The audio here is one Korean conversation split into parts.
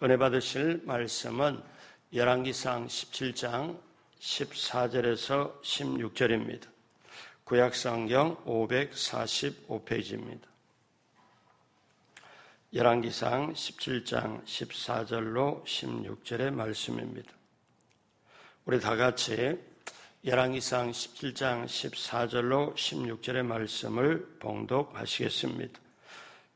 은혜 받으실 말씀은 열왕기상 17장 14절에서 16절입니다. 구약성경 545페이지입니다. 열왕기상 17장 14절로 16절의 말씀입니다. 우리 다 같이 열왕기상 17장 14절로 16절의 말씀을 봉독하시겠습니다.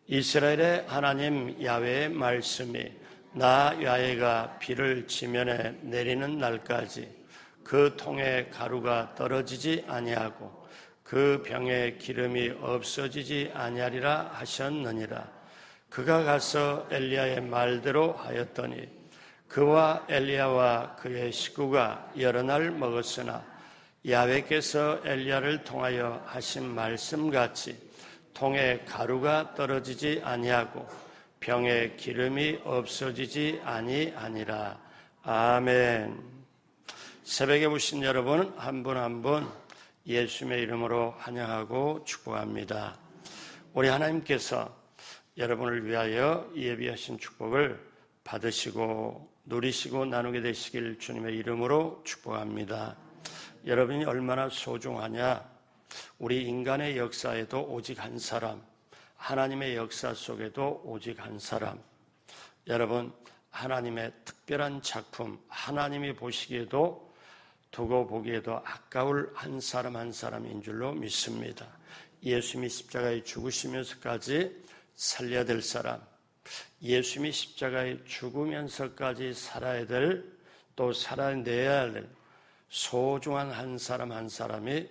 이스라엘의 하나님 야훼의 말씀이 나 야훼가 비를 지면에 내리는 날까지 그 통에 가루가 떨어지지 아니하고 그 병에 기름이 없어지지 아니하리라 하셨느니라. 그가 가서 엘리야의 말대로 하였더니 그와 엘리야와 그의 식구가 여러 날 먹었으나 야훼께서 엘리야를 통하여 하신 말씀같이 통에 가루가 떨어지지 아니하고 병에 기름이 없어지지 아니하니라. 아멘. 새벽에 오신 여러분 한 분 한 분 예수님의 이름으로 환영하고 축복합니다. 우리 하나님께서 여러분을 위하여 예비하신 축복을 받으시고 누리시고 나누게 되시길 주님의 이름으로 축복합니다. 여러분이 얼마나 소중하냐? 우리 인간의 역사에도 오직 한 사람, 하나님의 역사 속에도 오직 한 사람. 여러분, 하나님의 특별한 작품, 하나님이 보시기에도 두고 보기에도 아까울 한 사람 한 사람인 줄로 믿습니다. 예수님이 십자가에 죽으시면서까지 살려야 될 사람, 예수님이 십자가에 죽으면서까지 살아야 될, 또 살아내야 할 소중한 한 사람 한 사람이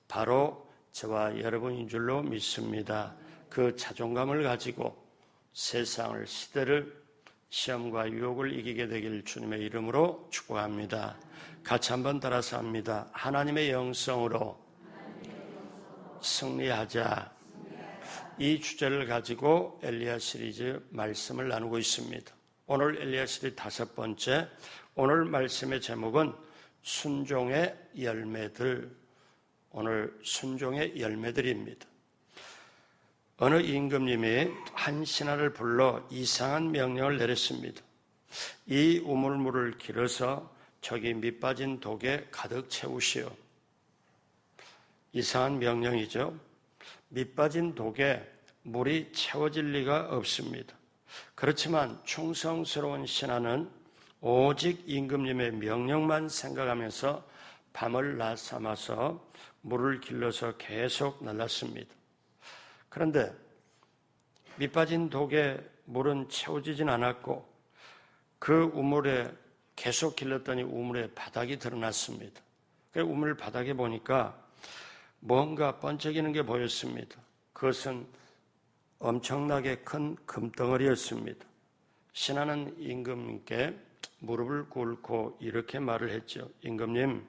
바로 저와 여러분인 줄로 믿습니다. 그 자존감을 가지고 세상을, 시대를, 시험과 유혹을 이기게 되길 주님의 이름으로 축복합니다. 같이 한번 따라서 합니다. 하나님의 영성으로 승리하자. 이 주제를 가지고 엘리야 시리즈 말씀을 나누고 있습니다. 오늘 엘리야 시리즈 5번째, 오늘 말씀의 제목은 순종의 열매들. 오늘 순종의 열매들입니다. 어느 임금님이 한 신하를 불러 이상한 명령을 내렸습니다. 이 우물물을 길어서 저기 밑빠진 독에 가득 채우시오. 이상한 명령이죠. 밑빠진 독에 물이 채워질 리가 없습니다. 그렇지만 충성스러운 신하는 오직 임금님의 명령만 생각하면서 밤을 낮 삼아서 물을 길러서 계속 날랐습니다. 그런데 밑빠진 독에 물은 채워지진 않았고 그 우물에 계속 길렀더니 우물의 바닥이 드러났습니다. 그 우물 바닥에 보니까 뭔가 번쩍이는 게 보였습니다. 그것은 엄청나게 큰 금덩어리였습니다. 신하는 임금님께 무릎을 꿇고 이렇게 말을 했죠. 임금님,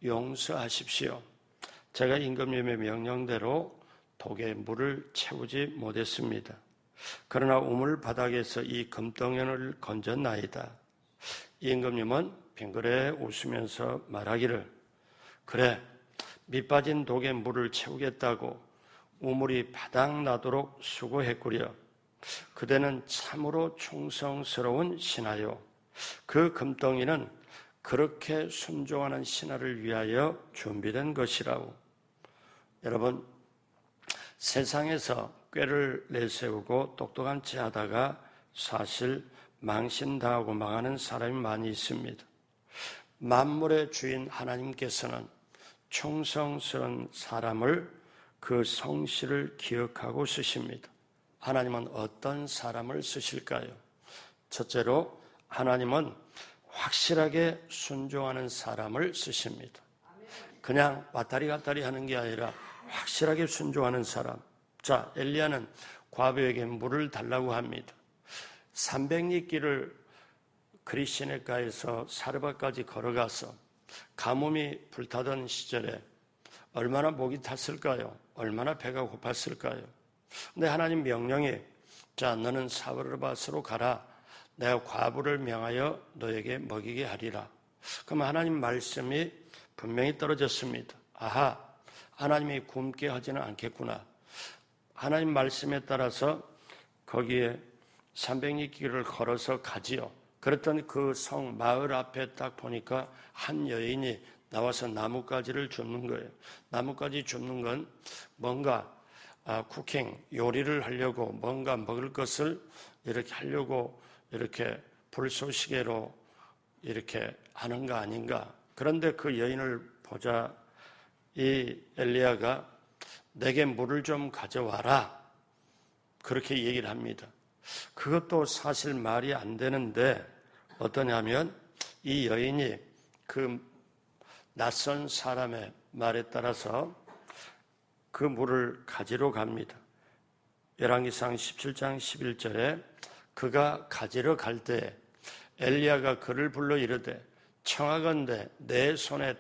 용서하십시오. 제가 임금님의 명령대로 독에 물을 채우지 못했습니다. 그러나 우물 바닥에서 이 금덩어리를 건졌나이다. 임금님은 빙그레 웃으면서 말하기를, 그래, 밑빠진 독에 물을 채우겠다고 우물이 바닥나도록 수고했구려. 그대는 참으로 충성스러운 신하요. 그 금덩이는 그렇게 순종하는 신하를 위하여 준비된 것이라고. 여러분, 세상에서 꾀를 내세우고 똑똑한 체 하다가 사실 망신당하고 망하는 사람이 많이 있습니다. 만물의 주인 하나님께서는 충성스러운 사람을 그 성실을 기억하고 쓰십니다. 하나님은 어떤 사람을 쓰실까요? 첫째로 하나님은 확실하게 순종하는 사람을 쓰십니다. 그냥 왔다리 갔다리 하는 게 아니라 확실하게 순종하는 사람. 자, 엘리야는 과부에게 물을 달라고 합니다. 300리 길을 그리시네가에서 사르바까지 걸어가서 가뭄이 불타던 시절에 얼마나 목이 탔을까요? 얼마나 배가 고팠을까요? 근데 하나님 명령이, 자, 너는 사르밧으로 가라. 내가 과부를 명하여 너에게 먹이게 하리라. 그럼 하나님 말씀이 분명히 떨어졌습니다. 아하, 하나님이 굶게 하지는 않겠구나. 하나님 말씀에 따라서 거기에 300리길을 걸어서 가지요. 그랬더니 그 성 마을 앞에 딱 보니까 한 여인이 나와서 나뭇가지를 줍는 거예요. 나뭇가지 줍는 건 뭔가 쿠킹, 요리를 하려고 뭔가 먹을 것을 이렇게 하려고 이렇게 불쏘시개로 이렇게 하는 거 아닌가. 그런데 그 여인을 보자 이 엘리야가 내게 물을 좀 가져와라. 그렇게 얘기를 합니다. 그것도 사실 말이 안 되는데 어떠냐면 이 여인이 그 낯선 사람의 말에 따라서 그 물을 가지러 갑니다. 열왕기상 17장 11절에 그가 가지러 갈 때 엘리야가 그를 불러 이르되 청하건대 내 손에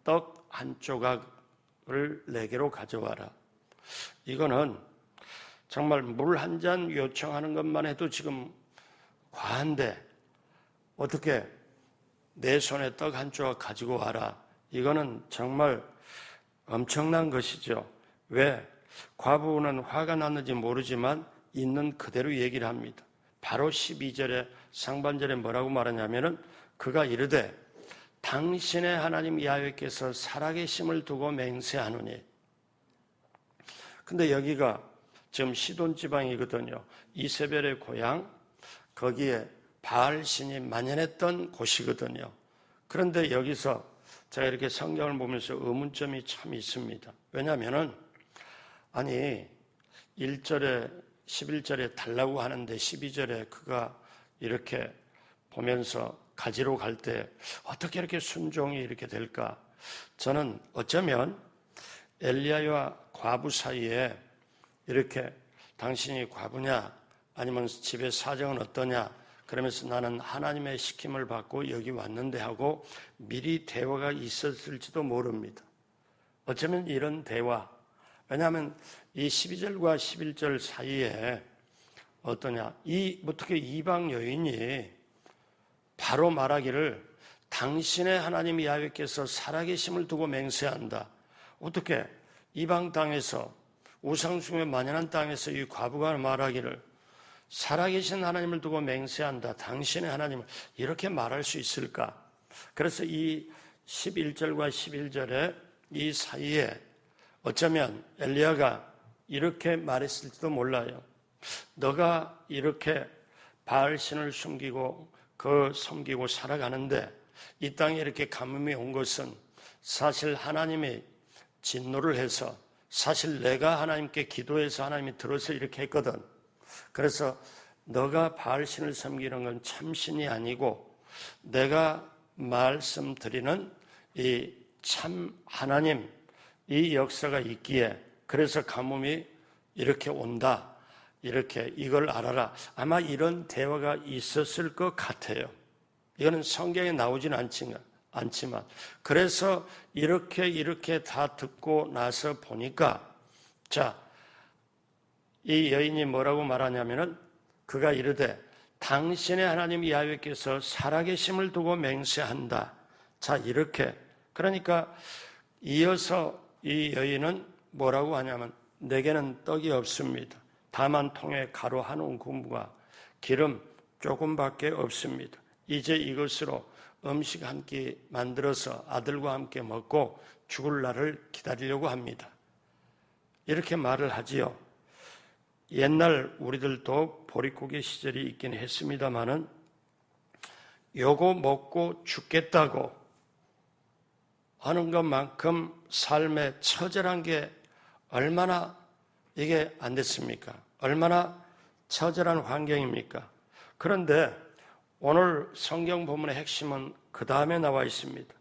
떡 한 조각을 내게로 가져와라. 이거는 정말 물 한 잔 요청하는 것만 해도 지금 과한데 어떻게 내 손에 떡 한 조각 가지고 와라. 이거는 정말 엄청난 것이죠. 왜? 과부는 화가 났는지 모르지만 있는 그대로 얘기를 합니다. 바로 12절에 상반절에 뭐라고 말하냐면은 그가 이르되 당신의 하나님 야훼께서 살아계심을 두고 맹세하노니. 근데 여기가 지금 시돈 지방이거든요. 이세벨의 고향, 거기에 바알 신이 만연했던 곳이거든요. 그런데 여기서 제가 이렇게 성경을 보면서 의문점이 참 있습니다. 왜냐하면은 아니 1절에 11절에 달라고 하는데 12절에 그가 이렇게 보면서 가지러 갈 때 어떻게 이렇게 순종이 이렇게 될까? 저는 어쩌면 엘리야와 과부 사이에 이렇게 당신이 과부냐 아니면 집의 사정은 어떠냐 그러면서 나는 하나님의 시킴을 받고 여기 왔는데 하고 미리 대화가 있었을지도 모릅니다. 어쩌면 이런 대화, 왜냐하면 이 12절과 11절 사이에 어떠냐, 어떻게 이방 여인이 바로 말하기를 당신의 하나님 야훼께서 살아계심을 두고 맹세한다. 어떻게 이방 땅에서 우상숭배 만연한 땅에서 이 과부가 말하기를 살아계신 하나님을 두고 맹세한다. 당신의 하나님을 이렇게 말할 수 있을까? 그래서 이 11절과 11절에 이 사이에 어쩌면 엘리야가 이렇게 말했을지도 몰라요. 너가 이렇게 바알신을 섬기고 섬기고 살아가는데 이 땅에 이렇게 가뭄이 온 것은 사실 하나님이 진노를 해서 사실 내가 하나님께 기도해서 하나님이 들어서 이렇게 했거든. 그래서 너가 바알신을 섬기는 건 참신이 아니고 내가 말씀드리는 이 참 하나님 이 역사가 있기에 그래서 가뭄이 이렇게 온다. 이렇게 이걸 알아라. 아마 이런 대화가 있었을 것 같아요. 이거는 성경에 나오지는 않지만 그래서 이렇게 다 듣고 나서 보니까 자, 이 여인이 뭐라고 말하냐면은 그가 이르되 당신의 하나님 야훼께서 살아계심을 두고 맹세한다. 자, 이렇게 그러니까 이어서 이 여인은 뭐라고 하냐면 내게는 떡이 없습니다. 다만 통에 가루 한 움큼과 기름 조금밖에 없습니다. 이제 이것으로 음식 한 끼 만들어서 아들과 함께 먹고 죽을 날을 기다리려고 합니다. 이렇게 말을 하지요. 옛날 우리들도 보릿고개 시절이 있긴 했습니다마는 요거 먹고 죽겠다고 하는 것만큼 삶의 처절한 게 얼마나 이게 안 됐습니까? 얼마나 처절한 환경입니까? 그런데 오늘 성경 본문의 핵심은 그 다음에 나와 있습니다.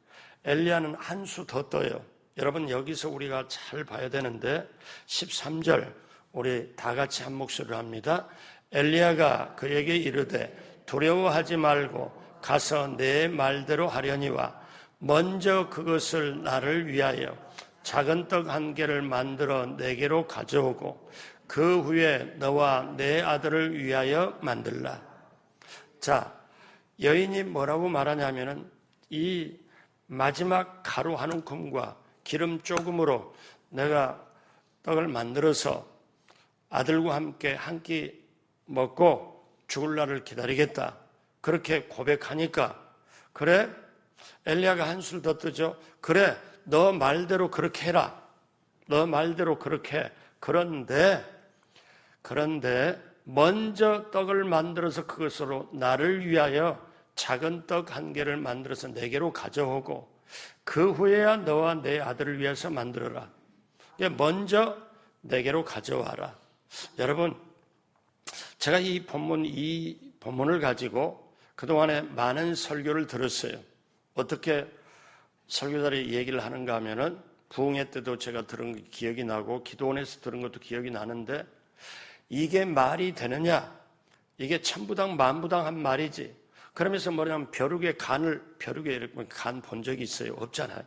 엘리야는 한 수 더 떠요. 여러분 여기서 우리가 잘 봐야 되는데 13절 우리 다 같이 한 목소리로 합니다. 엘리야가 그에게 이르되 두려워하지 말고 가서 내 말대로 하려니와 먼저 그것을 나를 위하여 작은 떡 한 개를 만들어 내게로 가져오고 그 후에 너와 내 아들을 위하여 만들라. 자, 여인이 뭐라고 말하냐면은 이 마지막 가루 한 움큼과 기름 조금으로 내가 떡을 만들어서 아들과 함께 한 끼 먹고 죽을 날을 기다리겠다. 그렇게 고백하니까 그래? 엘리야가 한술 더 뜨죠. 그래, 너 말대로 그렇게 해라. 너 말대로 그렇게 해. 그런데 먼저 떡을 만들어서 그것으로 나를 위하여 작은 떡 한 개를 만들어서 내게로 가져오고 그 후에야 너와 내 아들을 위해서 만들어라. 먼저 내게로 가져와라. 여러분, 제가 이 본문을 가지고 그동안에 많은 설교를 들었어요. 어떻게 설교자들이 얘기를 하는가 하면은 부흥회 때도 제가 들은 기억이 나고 기도원에서 들은 것도 기억이 나는데 이게 말이 되느냐? 이게 천부당 만부당 한 말이지. 그러면서 뭐냐면 벼룩에 간 본 적이 있어요? 없잖아요.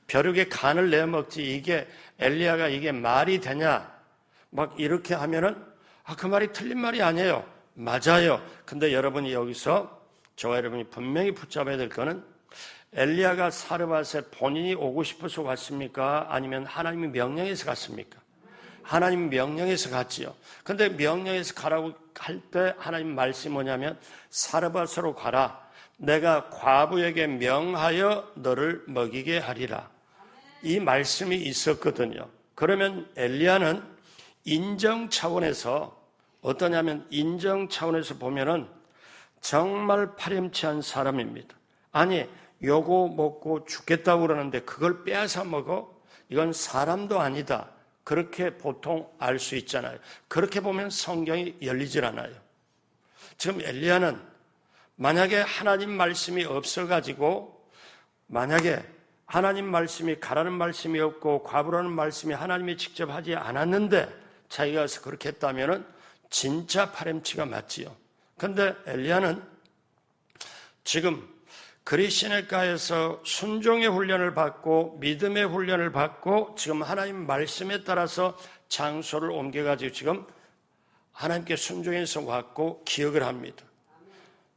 벼룩에 간을 내먹지 이게 엘리야가 이게 말이 되냐? 막 이렇게 하면은 그 말이 틀린 말이 아니에요. 맞아요. 근데 여러분이 여기서 저와 여러분이 분명히 붙잡아야 될 거는 엘리야가 사르밧에 본인이 오고 싶어서 갔습니까? 아니면 하나님이 명령해서 갔습니까? 하나님 명령해서 갔지요. 근데 명령해서 가라고 할 때 하나님 말씀이 뭐냐면 사르밧으로 가라. 내가 과부에게 명하여 너를 먹이게 하리라. 이 말씀이 있었거든요. 그러면 엘리야는 인정 차원에서 어떠냐면 인정 차원에서 보면은 정말 파렴치한 사람입니다. 아니 요거 먹고 죽겠다고 그러는데 그걸 빼앗아 먹어? 이건 사람도 아니다. 그렇게 보통 알 수 있잖아요. 그렇게 보면 성경이 열리질 않아요. 지금 엘리야는 만약에 하나님 말씀이 없어가지고 만약에 하나님 말씀이 가라는 말씀이 없고 과부라는 말씀이 하나님이 직접 하지 않았는데 자기가 가서 그렇게 했다면 진짜 파렴치가 맞지요. 그런데 엘리야는 지금 그리시네가에서 순종의 훈련을 받고 믿음의 훈련을 받고 지금 하나님 말씀에 따라서 장소를 옮겨가지고 지금 하나님께 순종해서 왔고 기억을 합니다.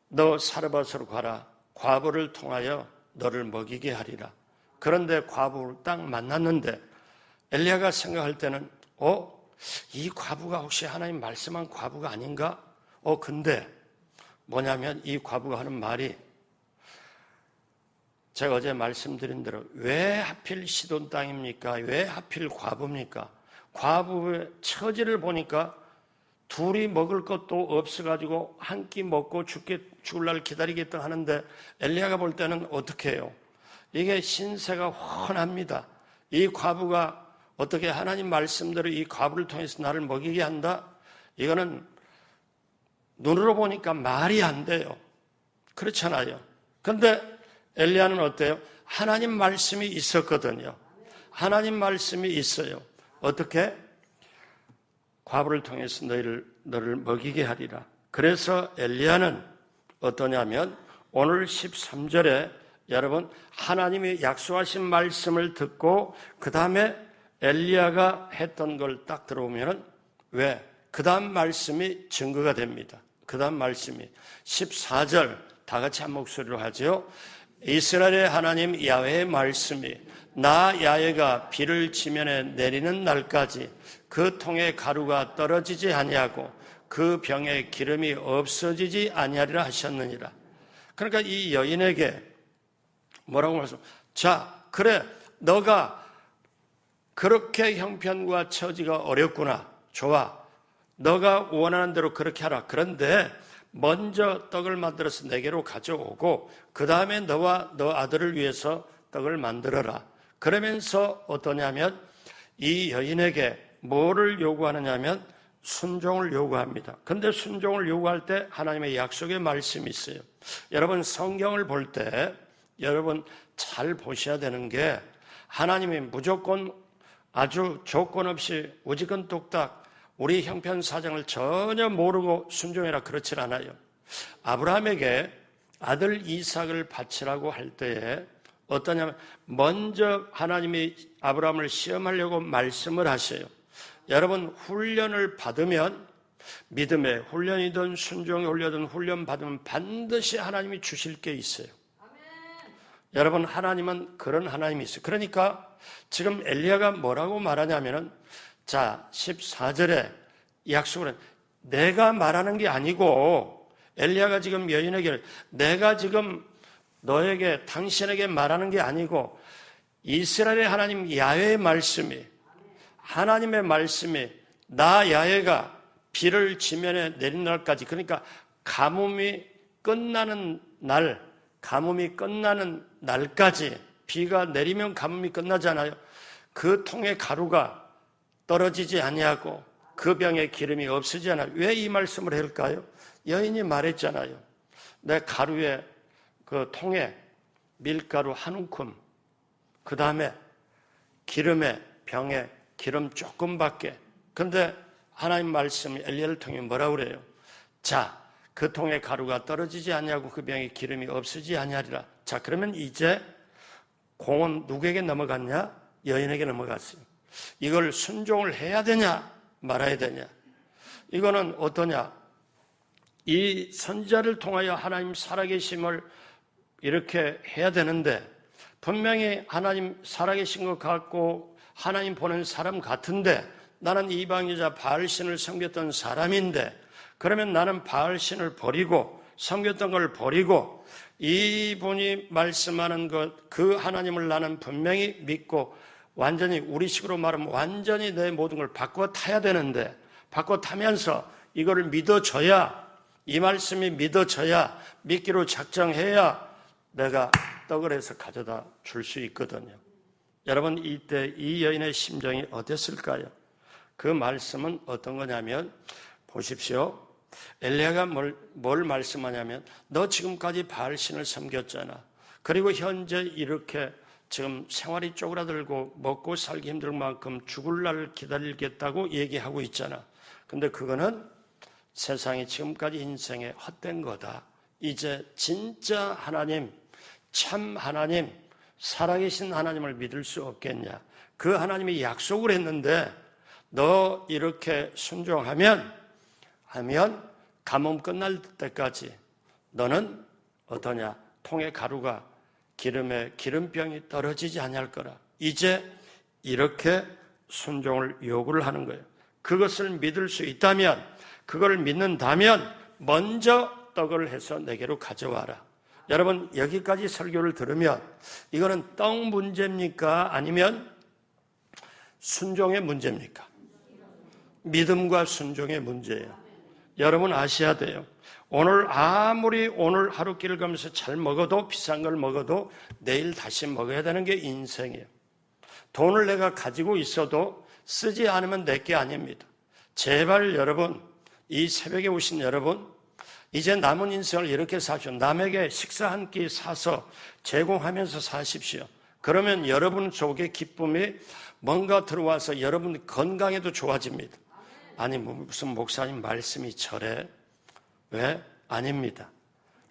너 사르밧으로 가라. 과부를 통하여 너를 먹이게 하리라. 그런데 과부를 딱 만났는데 엘리야가 생각할 때는 이 과부가 혹시 하나님 말씀한 과부가 아닌가? 근데 뭐냐면 이 과부가 하는 말이 제가 어제 말씀드린 대로 왜 하필 시돈 땅입니까? 왜 하필 과부입니까? 과부의 처지를 보니까 둘이 먹을 것도 없어가지고 한 끼 먹고 죽을 날 기다리겠다 하는데 엘리야가 볼 때는 어떻게 해요? 이게 신세가 훤합니다. 이 과부가 어떻게 하나님 말씀대로 이 과부를 통해서 나를 먹이게 한다? 이거는 눈으로 보니까 말이 안 돼요. 그렇잖아요. 근데 엘리야는 어때요? 하나님 말씀이 있었거든요. 하나님 말씀이 있어요. 어떻게? 과부를 통해서 너를 먹이게 하리라. 그래서 엘리야는 어떠냐면 오늘 13절에 여러분 하나님이 약속하신 말씀을 듣고 그 다음에 엘리야가 했던 걸 딱 들어보면 왜? 그 다음 말씀이 증거가 됩니다. 그 다음 말씀이 14절 다 같이 한 목소리로 하죠. 이스라엘의 하나님 야훼의 말씀이 나 야훼가 비를 지면에 내리는 날까지 그 통에 가루가 떨어지지 아니하고 그 병에 기름이 없어지지 아니하리라 하셨느니라. 그러니까 이 여인에게 뭐라고 말씀? 자, 그래, 너가 그렇게 형편과 처지가 어렵구나. 좋아. 너가 원하는 대로 그렇게 하라. 그런데 먼저 떡을 만들어서 내게로 가져오고 그 다음에 너와 너 아들을 위해서 떡을 만들어라. 그러면서 어떠냐면 이 여인에게 뭐를 요구하느냐면 순종을 요구합니다. 그런데 순종을 요구할 때 하나님의 약속의 말씀이 있어요. 여러분 성경을 볼 때 여러분 잘 보셔야 되는 게 하나님이 무조건 아주 조건 없이 우지건 뚝딱 우리 형편 사정을 전혀 모르고 순종해라 그렇지 않아요. 아브라함에게 아들 이삭을 바치라고 할 때에 어떠냐면 먼저 하나님이 아브라함을 시험하려고 말씀을 하셔요. 여러분 훈련을 받으면 믿음의 훈련이든 순종의 훈련이든 훈련 받으면 반드시 하나님이 주실 게 있어요. 여러분 하나님은 그런 하나님이 있어요. 그러니까 지금 엘리야가 뭐라고 말하냐면은 자 14절에 약속을 내가 말하는 게 아니고 엘리야가 지금 여인에게 내가 지금 너에게 당신에게 말하는 게 아니고 이스라엘의 하나님 야훼의 말씀이 하나님의 말씀이 나 야훼가 비를 지면에 내린 날까지 그러니까 가뭄이 끝나는 날까지 비가 내리면 가뭄이 끝나잖아요. 그 통에 가루가 떨어지지 아니하고 그 병에 기름이 없으지 않아요. 왜 이 말씀을 할까요? 여인이 말했잖아요. 내 가루에 그 통에 밀가루 한 움큼 그 다음에 기름에 병에 기름 조금밖에. 근데 하나님 말씀이 엘리야를 통해 뭐라고 그래요? 자, 그 통에 가루가 떨어지지 아니하고 그 병에 기름이 없으지 아니하리라. 자, 그러면 이제 공은 누구에게 넘어갔냐? 여인에게 넘어갔어요. 이걸 순종을 해야 되냐? 말아야 되냐? 이거는 어떠냐? 이 선지자를 통하여 하나님 살아계심을 이렇게 해야 되는데 분명히 하나님 살아계신 것 같고 하나님 보낸 사람 같은데 나는 이방 여자 바알신을 섬겼던 사람인데 그러면 나는 바알신을 버리고 섬겼던 걸 버리고 이분이 말씀하는 것 그 하나님을 나는 분명히 믿고 완전히 우리식으로 말하면 완전히 내 모든 걸 바꿔 타야 되는데 바꿔 타면서 이거를 믿어줘야 이 말씀이 믿어져야 믿기로 작정해야 내가 떡을 해서 가져다 줄 수 있거든요. 여러분 이때 이 여인의 심정이 어땠을까요? 그 말씀은 어떤 거냐면 보십시오. 엘리야가 뭘 말씀하냐면 너 지금까지 바알신을 섬겼잖아. 그리고 현재 이렇게 지금 생활이 쪼그라들고 먹고 살기 힘들 만큼 죽을 날을 기다리겠다고 얘기하고 있잖아. 근데 그거는 세상이 지금까지 인생에 헛된 거다. 이제 진짜 하나님, 참 하나님, 살아계신 하나님을 믿을 수 없겠냐. 그 하나님이 약속을 했는데 너 이렇게 순종하면 가뭄 끝날 때까지 너는 어떠냐. 통에 가루가 기름에 기름병이 떨어지지 아니할 거라. 이제 이렇게 순종을 요구를 하는 거예요. 그것을 믿을 수 있다면 그걸 믿는다면 먼저 떡을 해서 내게로 가져와라. 여러분 여기까지 설교를 들으면 이거는 떡 문제입니까? 아니면 순종의 문제입니까? 믿음과 순종의 문제예요. 여러분 아셔야 돼요. 아무리 오늘 하루 길을 가면서 잘 먹어도 비싼 걸 먹어도 내일 다시 먹어야 되는 게 인생이에요. 돈을 내가 가지고 있어도 쓰지 않으면 내게 아닙니다. 제발 여러분 이 새벽에 오신 여러분 이제 남은 인생을 이렇게 사십시오. 남에게 식사 한 끼 사서 제공하면서 사십시오. 그러면 여러분 속에 기쁨이 뭔가 들어와서 여러분 건강에도 좋아집니다. 아니 무슨 목사님 말씀이 저래? 왜? 아닙니다.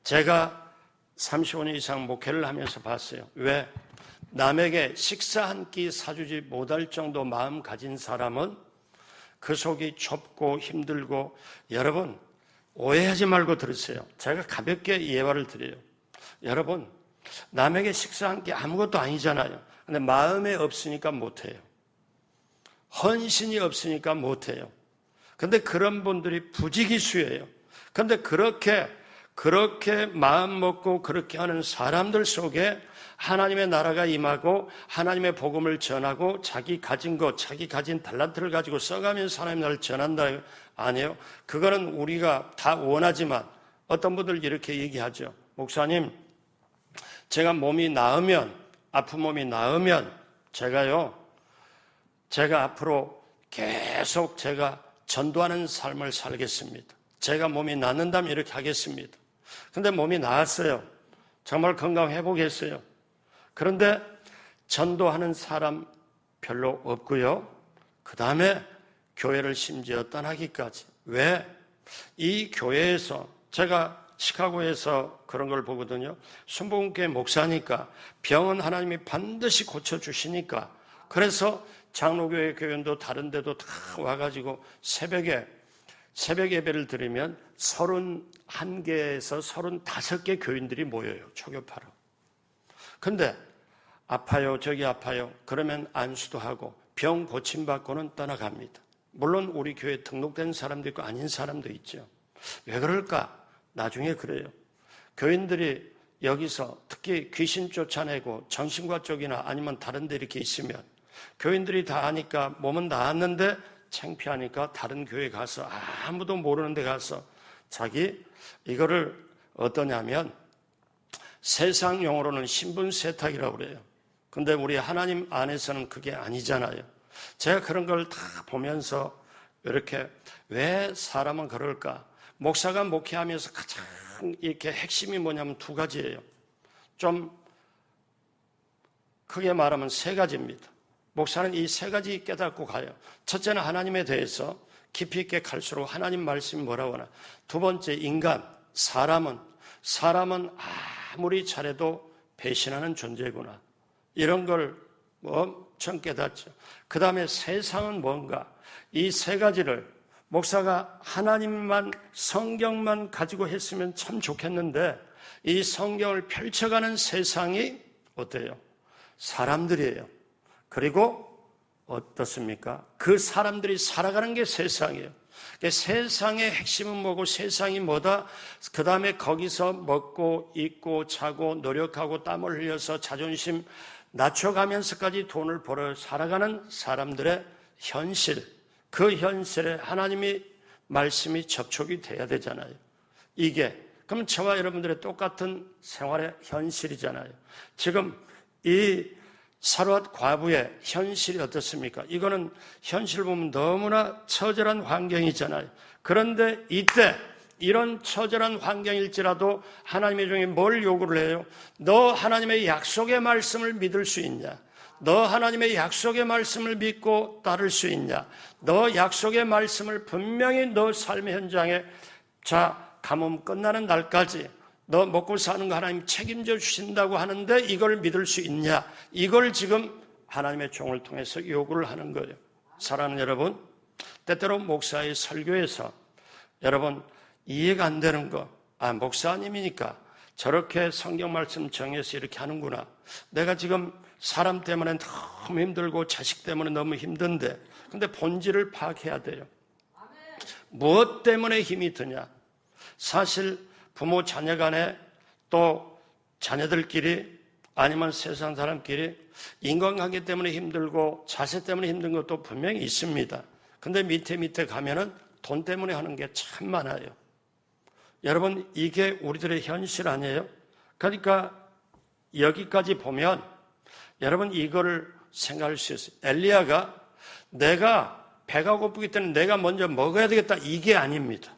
제가 35년 이상 목회를 하면서 봤어요. 왜? 남에게 식사 한 끼 사주지 못할 정도 마음 가진 사람은 그 속이 좁고 힘들고 여러분 오해하지 말고 들으세요. 제가 가볍게 예화를 드려요. 여러분 남에게 식사 한 끼 아무것도 아니잖아요. 근데 마음에 없으니까 못해요. 헌신이 없으니까 못해요. 근데 그런 분들이 부지기수예요. 근데 그렇게 마음 먹고 그렇게 하는 사람들 속에 하나님의 나라가 임하고 하나님의 복음을 전하고 자기 가진 것, 자기 가진 달란트를 가지고 써가면서 하나님의 나라를 전한다. 아니에요. 그거는 우리가 다 원하지만 어떤 분들 이렇게 얘기하죠. 목사님, 제가 아픈 몸이 나으면 제가 앞으로 계속 제가 전도하는 삶을 살겠습니다. 제가 몸이 낫는다면 이렇게 하겠습니다. 근데 몸이 나았어요. 정말 건강 회복했어요. 그런데 전도하는 사람 별로 없고요. 그 다음에 교회를 심지어 떠나기까지. 왜? 이 교회에서 제가 시카고에서 그런 걸 보거든요. 순복음교회 목사니까 병은 하나님이 반드시 고쳐주시니까 그래서 장로교회 교연도 다른 데도 다 와가지고 새벽 예배를 드리면 31개에서 35개 교인들이 모여요. 초교파로. 근데 아파요, 저기 아파요. 그러면 안수도 하고 병 고침받고는 떠나갑니다. 물론 우리 교회에 등록된 사람도 있고 아닌 사람도 있죠. 왜 그럴까? 나중에 그래요. 교인들이 여기서 특히 귀신 쫓아내고 정신과 쪽이나 아니면 다른 데 이렇게 있으면 교인들이 다 아니까 몸은 나았는데 창피하니까 다른 교회 가서 아무도 모르는 데 가서 자기 이거를 어떠냐면 세상 용어로는 신분 세탁이라고 그래요. 근데 우리 하나님 안에서는 그게 아니잖아요. 제가 그런 걸 다 보면서 이렇게 왜 사람은 그럴까? 목사가 목회하면서 가장 이렇게 핵심이 뭐냐면 두 가지예요. 좀 크게 말하면 세 가지입니다. 목사는 이 세 가지 깨닫고 가요. 첫째는 하나님에 대해서 깊이 있게 갈수록 하나님 말씀이 뭐라고 하나. 두 번째 인간, 사람은 아무리 잘해도 배신하는 존재구나. 이런 걸 엄청 깨닫죠. 그 다음에 세상은 뭔가. 이 세 가지를 목사가 하나님만 성경만 가지고 했으면 참 좋겠는데 이 성경을 펼쳐가는 세상이 어때요? 사람들이에요. 그리고 어떻습니까? 그 사람들이 살아가는 게 세상이에요. 세상의 핵심은 뭐고 세상이 뭐다? 그 다음에 거기서 먹고 입고 자고 노력하고 땀을 흘려서 자존심 낮춰가면서까지 돈을 벌어 살아가는 사람들의 현실, 그 현실에 하나님이 말씀이 접촉이 돼야 되잖아요. 이게 그럼 저와 여러분들의 똑같은 생활의 현실이잖아요. 지금 이 사르밧 과부의 현실이 어떻습니까? 이거는 현실 보면 너무나 처절한 환경이잖아요. 그런데 이때 이런 처절한 환경일지라도 하나님의 종이 뭘 요구를 해요? 너 하나님의 약속의 말씀을 믿을 수 있냐? 너 하나님의 약속의 말씀을 믿고 따를 수 있냐? 너 약속의 말씀을 분명히 너 삶의 현장에 가뭄 끝나는 날까지 너 먹고 사는 거 하나님 책임져 주신다고 하는데 이걸 믿을 수 있냐? 이걸 지금 하나님의 종을 통해서 요구를 하는 거예요. 사랑하는 여러분, 때때로 목사의 설교에서 여러분 이해가 안 되는 거, 목사님이니까 저렇게 성경 말씀 정해서 이렇게 하는구나. 내가 지금 사람 때문에 너무 힘들고 자식 때문에 너무 힘든데 근데 본질을 파악해야 돼요. 무엇 때문에 힘이 드냐? 사실 부모 자녀 간에 또 자녀들끼리 아니면 세상 사람끼리 인간관계 때문에 힘들고 자세 때문에 힘든 것도 분명히 있습니다. 근데 밑에 가면은 돈 때문에 하는 게 참 많아요. 여러분 이게 우리들의 현실 아니에요? 그러니까 여기까지 보면 여러분 이거를 생각할 수 있어요. 엘리야가 내가 배가 고프기 때문에 내가 먼저 먹어야 되겠다 이게 아닙니다.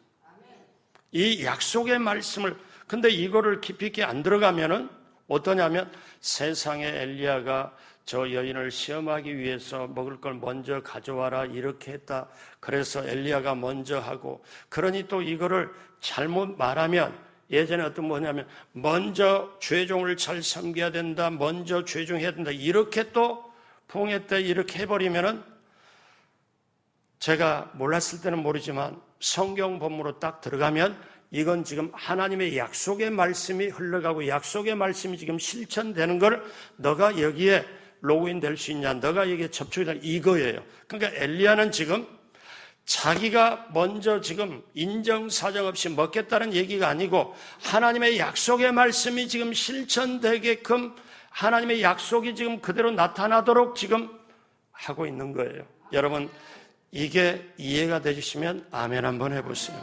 이 약속의 말씀을 근데 이거를 깊이 있게 안 들어가면은 어떠냐면 세상에 엘리야가 저 여인을 시험하기 위해서 먹을 걸 먼저 가져와라 이렇게 했다. 그래서 엘리야가 먼저 하고 그러니 또 이거를 잘못 말하면 예전에 어떤 뭐냐면 먼저 죄종을 잘 섬겨야 된다. 먼저 죄종해야 된다. 이렇게 또 부흥회 때 이렇게 해버리면은 제가 몰랐을 때는 모르지만 성경 본문으로 딱 들어가면 이건 지금 하나님의 약속의 말씀이 흘러가고 약속의 말씀이 지금 실천되는 걸 너가 여기에 로그인 될 수 있냐, 너가 여기에 접촉이 되냐 이거예요. 그러니까 엘리야는 지금 자기가 먼저 지금 인정사정 없이 먹겠다는 얘기가 아니고 하나님의 약속의 말씀이 지금 실천되게끔 하나님의 약속이 지금 그대로 나타나도록 지금 하고 있는 거예요. 여러분 이게 이해가 되시면 아멘 한번 해보세요.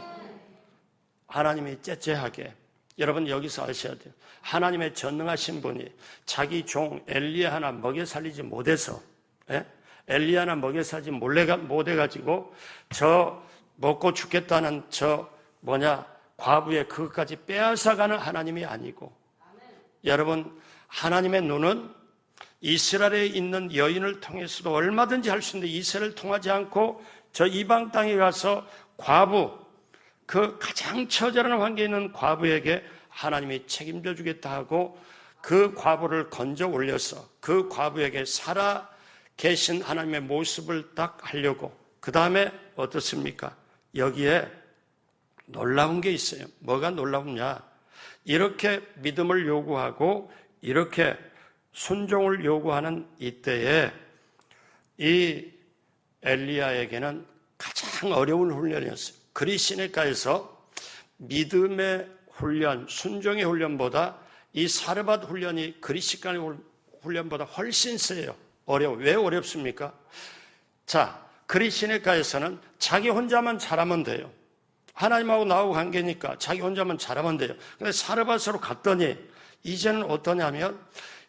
하나님이 째째하게 여러분 여기서 아셔야 돼요. 하나님의 전능하신 분이 자기 종 엘리야 하나 먹여 살리지 못해서 엘리야 하나 먹여 살리지 못해가지고 저 먹고 죽겠다는 과부의 그것까지 빼앗아가는 하나님이 아니고 여러분 하나님의 눈은 이스라엘에 있는 여인을 통해서도 얼마든지 할 수 있는데 이스라엘을 통하지 않고 저 이방 땅에 가서 과부 그 가장 처절한 환경에 있는 과부에게 하나님이 책임져 주겠다 하고 그 과부를 건져 올려서 그 과부에게 살아 계신 하나님의 모습을 딱 하려고 그 다음에 어떻습니까? 여기에 놀라운 게 있어요. 뭐가 놀라우냐? 이렇게 믿음을 요구하고 이렇게 순종을 요구하는 이때에 이 엘리야에게는 가장 어려운 훈련이었어요. 그리 시내가에서 믿음의 훈련, 순종의 훈련보다 이 사르밧 훈련이 그리스도의 훈련보다 훨씬 세요. 어려워. 왜 어렵습니까? 자, 그리스도에서는 자기 혼자만 잘하면 돼요. 하나님하고 나하고 관계니까 자기 혼자만 잘하면 돼요. 근데 사르밧으로 갔더니 이제는 어떠냐면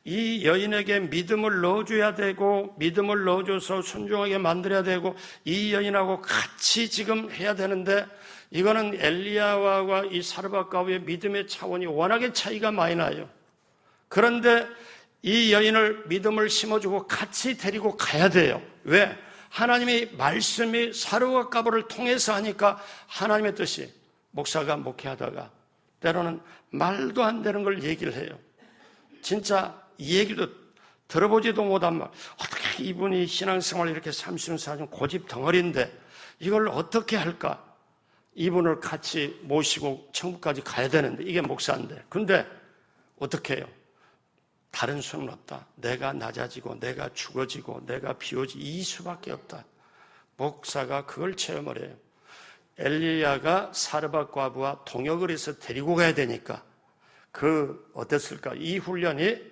이 여인에게 믿음을 넣어줘야 되고 믿음을 넣어줘서 순종하게 만들어야 되고 이 여인하고 같이 지금 해야 되는데 이거는 엘리야와 이 사르밧과의 믿음의 차원이 워낙에 차이가 많이 나요. 그런데 이 여인을 믿음을 심어주고 같이 데리고 가야 돼요. 왜? 하나님의 말씀이 사르밧과부를 통해서 하니까 하나님의 뜻이 목사가 목회하다가 때로는 말도 안 되는 걸 얘기를 해요. 진짜 이 얘기도 들어보지도 못한 말. 어떻게 이분이 신앙생활을 이렇게 30년 고집 덩어리인데 이걸 어떻게 할까? 이분을 같이 모시고 천국까지 가야 되는데 이게 목사인데. 근데 어떻게 해요? 다른 수는 없다. 내가 낮아지고 내가 죽어지고 내가 비워지고 이 수밖에 없다. 목사가 그걸 체험을 해요. 엘리야가 사르밧 과부와 동역을 해서 데리고 가야 되니까 어땠을까? 이 훈련이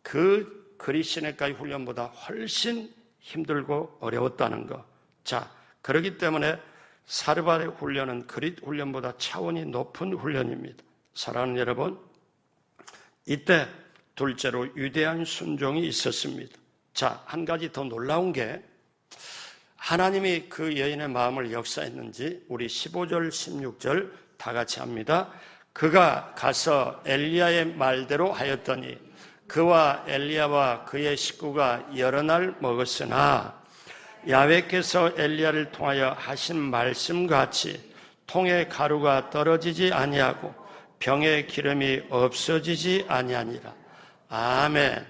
그 그리스도의 훈련보다 훨씬 힘들고 어려웠다는 거. 자, 그렇기 때문에 사르밧의 훈련은 그릿 훈련보다 차원이 높은 훈련입니다. 사랑하는 여러분, 이때 둘째로 위대한 순종이 있었습니다. 자, 한 가지 더 놀라운 게 하나님이 그 여인의 마음을 역사했는지 우리 15절, 16절 다 같이 합니다. 그가 가서 엘리야의 말대로 하였더니 그와 엘리야와 그의 식구가 여러 날 먹었으나 야훼께서 엘리야를 통하여 하신 말씀같이 통에 가루가 떨어지지 아니하고 병에 기름이 없어지지 아니하니라. 아멘.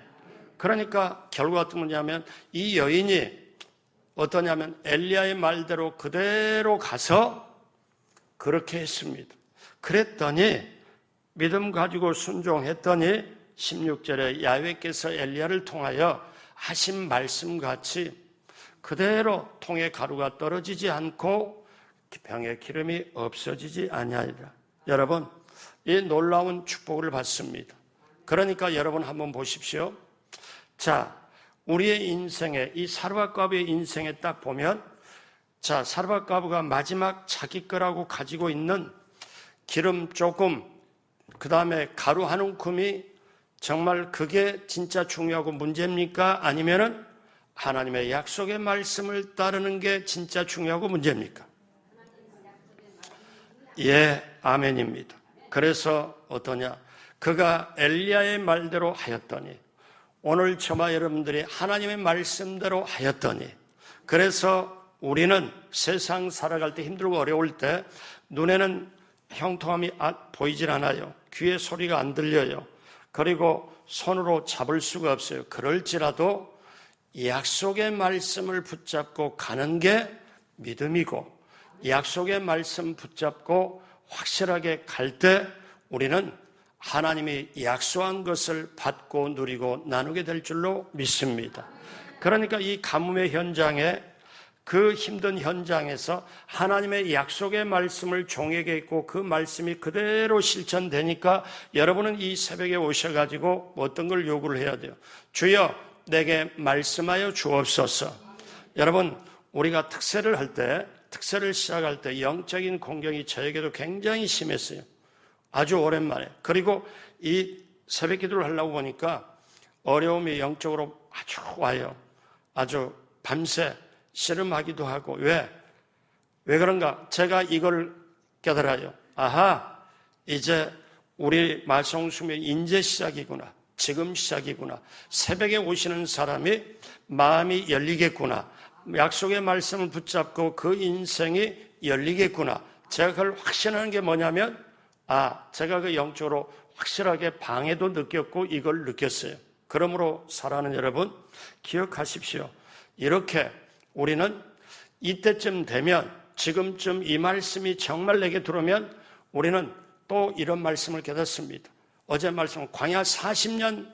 그러니까 결과가 어떤 거냐면 이 여인이 어떠냐면 엘리야의 말대로 그대로 가서 그렇게 했습니다. 그랬더니 믿음 가지고 순종했더니 16절에 야훼께서 엘리야를 통하여 하신 말씀같이 그대로 통에 가루가 떨어지지 않고 병에 기름이 없어지지 아니하리라. 여러분, 이 놀라운 축복을 받습니다. 그러니까 여러분 한번 보십시오. 자, 우리의 인생에 이 사르밧 과부의 인생에 딱 보면 자, 사르밧 과부가 마지막 자기 거라고 가지고 있는 기름 조금 그 다음에 가루 한 움큼이 정말 그게 진짜 중요하고 문제입니까? 아니면은 하나님의 약속의 말씀을 따르는 게 진짜 중요하고 문제입니까? 예, 아멘입니다. 그래서 어떠냐? 그가 엘리야의 말대로 하였더니 오늘 저와 여러분들이 하나님의 말씀대로 하였더니 그래서 우리는 세상 살아갈 때 힘들고 어려울 때 눈에는 형통함이 보이질 않아요. 귀에 소리가 안 들려요. 그리고 손으로 잡을 수가 없어요. 그럴지라도 약속의 말씀을 붙잡고 가는 게 믿음이고 약속의 말씀 붙잡고 확실하게 갈 때 우리는 하나님이 약속한 것을 받고 누리고 나누게 될 줄로 믿습니다. 그러니까 이 가뭄의 현장에 그 힘든 현장에서 하나님의 약속의 말씀을 종에게 있고 그 말씀이 그대로 실천되니까 여러분은 이 새벽에 오셔가지고 어떤 걸 요구를 해야 돼요? 주여 내게 말씀하여 주옵소서. 여러분 우리가 특세를 할 때 특세를 시작할 때 영적인 공경이 저에게도 굉장히 심했어요. 아주 오랜만에. 그리고 이 새벽 기도를 하려고 보니까 어려움이 영적으로 아주 와요. 아주 밤새 씨름하기도 하고. 왜 그런가? 제가 이걸 깨달아요. 아하, 이제 우리 말씀수명 이제 시작이구나. 지금 시작이구나. 새벽에 오시는 사람이 마음이 열리겠구나. 약속의 말씀을 붙잡고 그 인생이 열리겠구나. 제가 그걸 확신하는 게 뭐냐면 제가 그 영적으로 확실하게 방해도 느꼈고 이걸 느꼈어요. 그러므로 사랑하는 여러분 기억하십시오. 이렇게 우리는 이때쯤 되면 지금쯤 이 말씀이 정말 내게 들어오면 우리는 또 이런 말씀을 깨닫습니다. 어제 말씀 광야 40년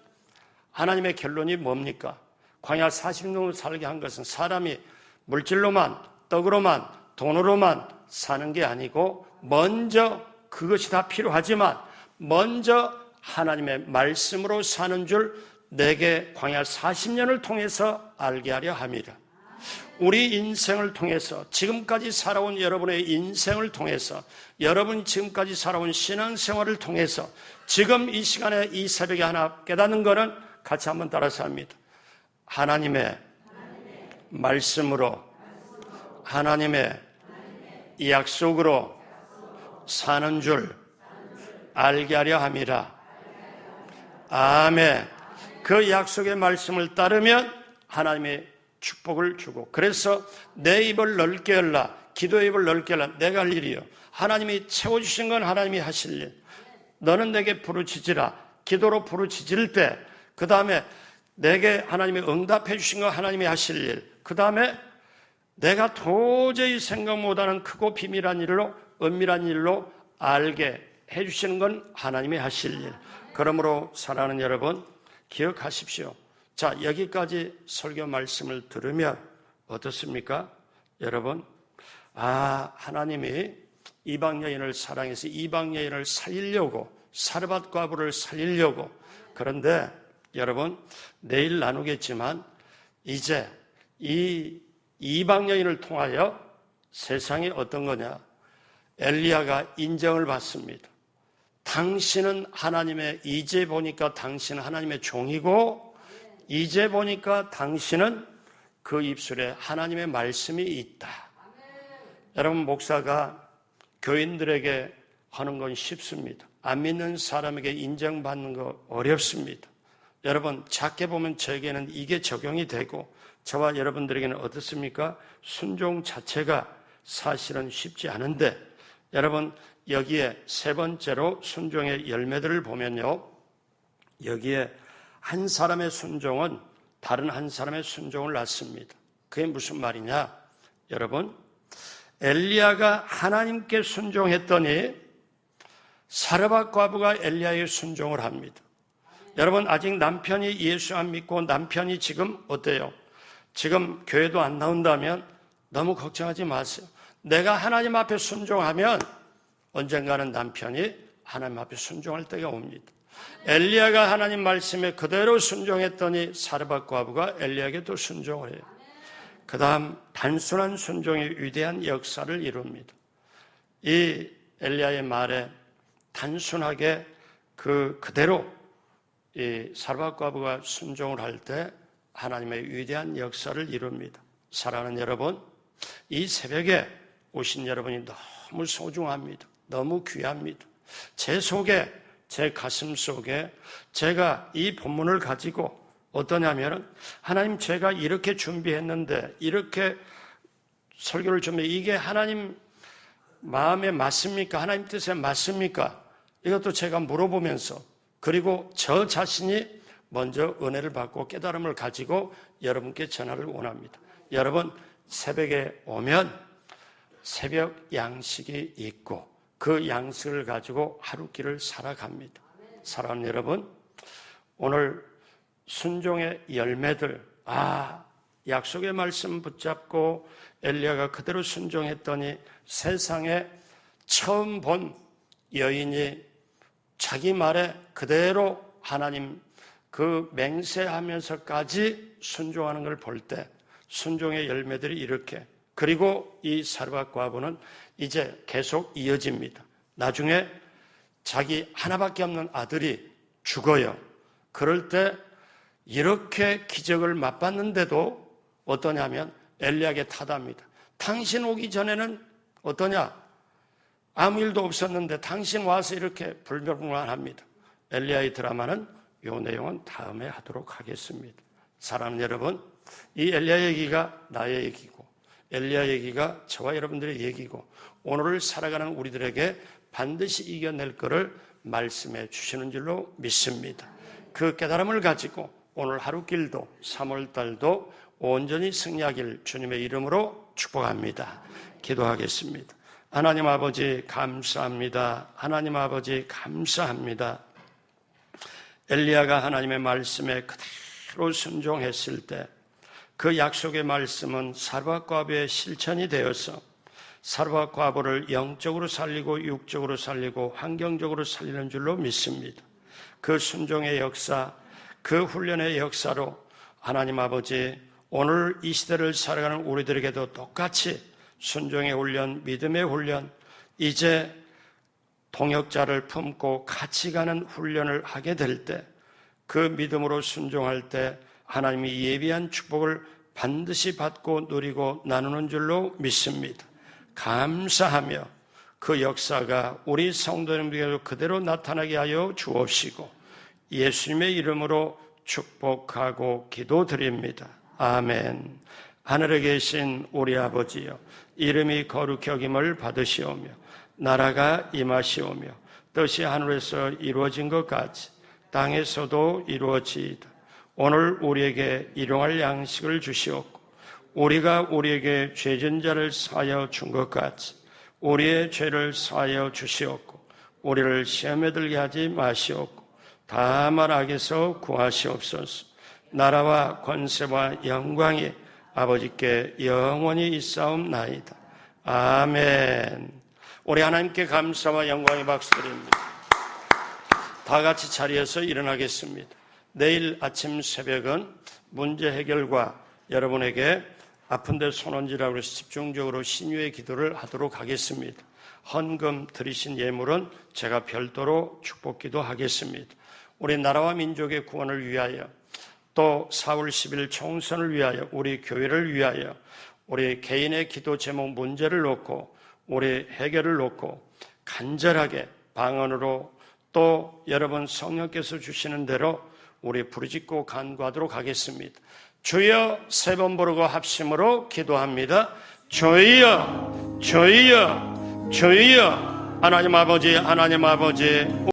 하나님의 결론이 뭡니까? 광야 40년을 살게 한 것은 사람이 물질로만 떡으로만 돈으로만 사는 게 아니고 먼저 그것이 다 필요하지만 먼저 하나님의 말씀으로 사는 줄 내게 광야 40년을 통해서 알게 하려 함이라. 우리 인생을 통해서, 지금까지 살아온 여러분의 인생을 통해서, 여러분이 지금까지 살아온 신앙생활을 통해서 지금 이 시간에 이 새벽에 하나 깨닫는 것은 같이 한번 따라서 합니다. 하나님의 말씀으로, 하나님의 약속으로 사는 줄 알게 하려 함이라. 아멘. 그 약속의 말씀을 따르면 하나님의 축복을 주고, 그래서 내 입을 넓게 열라, 기도의 입을 넓게 열라. 내가 할 일이요, 하나님이 채워주신 건 하나님이 하실 일. 너는 내게 부르짖으라. 기도로 부르짖을 때, 그 다음에 내게 하나님이 응답해 주신 건 하나님이 하실 일, 그 다음에 내가 도저히 생각 못하는 크고 비밀한 일로, 은밀한 일로 알게 해주시는 건 하나님이 하실 일. 그러므로 사랑하는 여러분, 기억하십시오. 자, 여기까지 설교 말씀을 들으면 어떻습니까? 여러분, 하나님이 이방 여인을 사랑해서 이방 여인을 살리려고, 사르밧 과부를 살리려고. 그런데 여러분, 내일 나누겠지만 이제 이 이방 여인을 통하여 세상이 어떤 거냐? 엘리야가 인정을 받습니다. 당신은 하나님의, 이제 보니까 당신은 하나님의 종이고, 이제 보니까 당신은 그 입술에 하나님의 말씀이 있다. 여러분, 목사가 교인들에게 하는 건 쉽습니다. 안 믿는 사람에게 인정받는 거 어렵습니다. 여러분, 작게 보면 저에게는 이게 적용이 되고, 저와 여러분들에게는 어떻습니까? 순종 자체가 사실은 쉽지 않은데, 여러분, 여기에 세 번째로 순종의 열매들을 보면요, 여기에 한 사람의 순종은 다른 한 사람의 순종을 낳습니다. 그게 무슨 말이냐? 여러분, 엘리야가 하나님께 순종했더니 사르밧 과부가 엘리야의 순종을 합니다. 여러분, 아직 남편이 예수 안 믿고 남편이 지금 어때요? 지금 교회도 안 나온다면 너무 걱정하지 마세요. 내가 하나님 앞에 순종하면 언젠가는 남편이 하나님 앞에 순종할 때가 옵니다. 엘리야가 하나님 말씀에 그대로 순종했더니 사르밧 과부가 엘리야에게도 순종을 해요. 그 다음 단순한 순종이 위대한 역사를 이룹니다. 이 엘리야의 말에 단순하게 그대로 이 사르밧 과부가 순종을 할 때 하나님의 위대한 역사를 이룹니다. 사랑하는 여러분, 이 새벽에 오신 여러분이 너무 소중합니다. 너무 귀합니다. 제 속에, 제 가슴 속에 제가 이 본문을 가지고 어떠냐면, 하나님, 제가 이렇게 준비했는데, 이렇게 설교를 준비해, 이게 하나님 마음에 맞습니까? 하나님 뜻에 맞습니까? 이것도 제가 물어보면서, 그리고 저 자신이 먼저 은혜를 받고 깨달음을 가지고 여러분께 전하를 원합니다. 여러분, 새벽에 오면 새벽 양식이 있고 그 양식을 가지고 하루길을 살아갑니다. 사랑하는 여러분, 오늘 순종의 열매들, 약속의 말씀 붙잡고 엘리야가 그대로 순종했더니 세상에 처음 본 여인이 자기 말에 그대로 하나님 그 맹세하면서까지 순종하는 걸 볼 때 순종의 열매들이 이렇게, 그리고 이 사르밧 과부는 이제 계속 이어집니다. 나중에 자기 하나밖에 없는 아들이 죽어요. 그럴 때 이렇게 기적을 맛봤는데도 어떠냐면 엘리야에게 타답니다. 당신 오기 전에는 어떠냐? 아무 일도 없었는데 당신 와서 이렇게 불평불만합니다. 엘리야의 드라마는 이 내용은 다음에 하도록 하겠습니다. 사랑하는 여러분, 이 엘리야 얘기가 나의 얘기고 엘리야 얘기가 저와 여러분들의 얘기고 오늘을 살아가는 우리들에게 반드시 이겨낼 것을 말씀해 주시는 줄로 믿습니다. 그 깨달음을 가지고 오늘 하루길도 3월달도 온전히 승리하길 주님의 이름으로 축복합니다. 기도하겠습니다. 하나님 아버지 감사합니다. 하나님 아버지 감사합니다. 엘리야가 하나님의 말씀에 그대로 순종했을 때 그 약속의 말씀은 사르밧 과부의 실천이 되어서 사르와 과부를 영적으로 살리고 육적으로 살리고 환경적으로 살리는 줄로 믿습니다. 그 순종의 역사, 그 훈련의 역사로 하나님 아버지, 오늘 이 시대를 살아가는 우리들에게도 똑같이 순종의 훈련, 믿음의 훈련, 이제 동역자를 품고 같이 가는 훈련을 하게 될 때, 그 믿음으로 순종할 때 하나님이 예비한 축복을 반드시 받고 누리고 나누는 줄로 믿습니다. 감사하며 그 역사가 우리 성도님들에게도 그대로 나타나게 하여 주옵시고 예수님의 이름으로 축복하고 기도드립니다. 아멘. 하늘에 계신 우리 아버지여, 이름이 거룩히 여김을 받으시오며 나라가 임하시오며 뜻이 하늘에서 이루어진 것 같이 땅에서도 이루어지이다. 오늘 우리에게 일용할 양식을 주시옵고 우리가 우리에게 죄진 자를 사하여 준 것 같이 우리의 죄를 사하여 주시옵고 우리를 시험에 들게 하지 마시옵고 다만 악에서 구하시옵소서. 나라와 권세와 영광이 아버지께 영원히 있사옵나이다. 아멘. 우리 하나님께 감사와 영광의 박수드립니다. 다 같이 자리에서 일어나겠습니다. 내일 아침 새벽은 문제 해결과 여러분에게 아픈데 손얹으라고 해서 집중적으로 신유의 기도를 하도록 하겠습니다. 헌금 드리신 예물은 제가 별도로 축복기도 하겠습니다. 우리 나라와 민족의 구원을 위하여, 또 4월 10일 총선을 위하여, 우리 교회를 위하여, 우리 개인의 기도 제목 문제를 놓고 우리 해결을 놓고 간절하게 방언으로 또 여러분 성령께서 주시는 대로 우리 부르짖고 간구하도록 하겠습니다. 주여 세 번 부르고 합심으로 기도합니다. 주여 주여 주여. 하나님 아버지, 하나님 아버지.